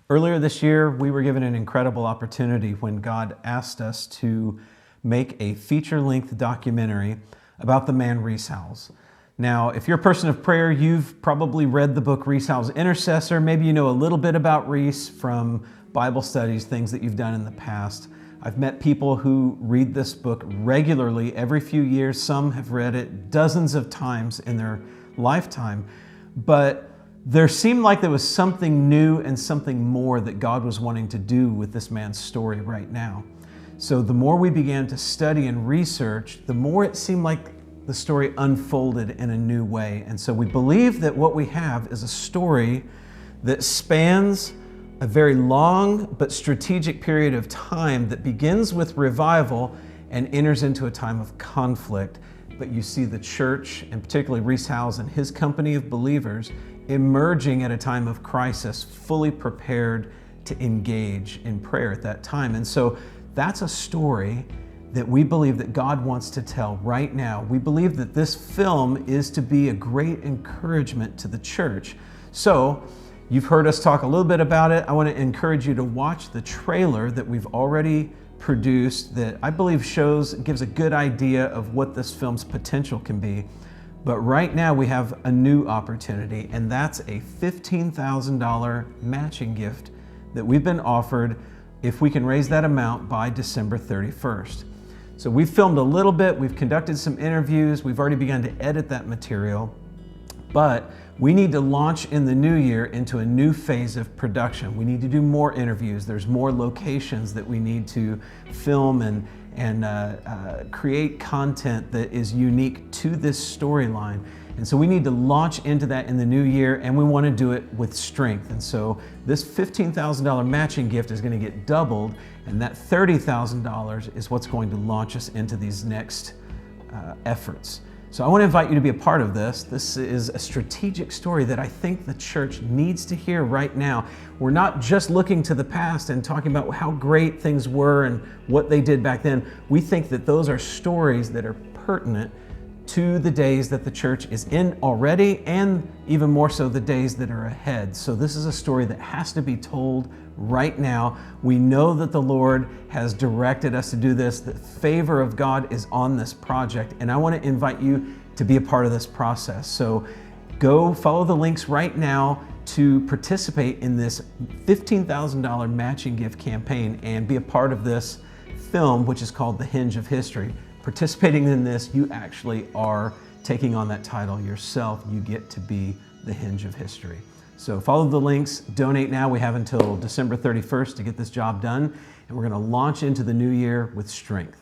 Earlier this year, we were given an incredible opportunity when God asked us to make a feature-length documentary about the man Rees Howells. Now, if you're a person of prayer, you've probably read the book Rees Howells Intercessor. Maybe you know a little bit about Rees from Bible studies, things that you've done in the past. I've met people who read this book regularly every few years. Some have read it dozens of times in their lifetime. But there seemed like there was something new and something more that God was wanting to do with this man's story right now. So the more we began to study and research, the more it seemed like the story unfolded in a new way. And so we believe that what we have is a story that spans a very long but strategic period of time that begins with revival and enters into a time of conflict. But you see the church, and particularly Rees Howells and his company of believers, emerging at a time of crisis, fully prepared to engage in prayer at that time. And so that's a story that we believe that God wants to tell right now. We believe that this film is to be a great encouragement to the church. So you've heard us talk a little bit about it. I want to encourage you to watch the trailer that we've already produced that I believe gives a good idea of what this film's potential can be. But right now we have a new opportunity, and that's a $15,000 matching gift that we've been offered if we can raise that amount by December 31st. So we've filmed a little bit, we've conducted some interviews, we've already begun to edit that material, but we need to launch in the new year into a new phase of production. We need to do more interviews. There's more locations that we need to film and create content that is unique to this storyline. And so we need to launch into that in the new year, and we want to do it with strength. And so this $15,000 matching gift is going to get doubled, and that $30,000 is what's going to launch us into these next efforts. So I want to invite you to be a part of this. This is a strategic story that I think the church needs to hear right now. We're not just looking to the past and talking about how great things were and what they did back then. We think that those are stories that are pertinent to the days that the church is in already, and even more so the days that are ahead. So this is a story that has to be told right now. We know that the Lord has directed us to do this. The favor of God is on this project, and I want to invite you to be a part of this process. So go follow the links right now to participate in this $15,000 matching gift campaign and be a part of this film, which is called The Hinge of History. Participating in this, you actually are taking on that title yourself. You get to be the hinge of history. So follow the links, donate now. We have until December 31st to get this job done, and we're going to launch into the new year with strength.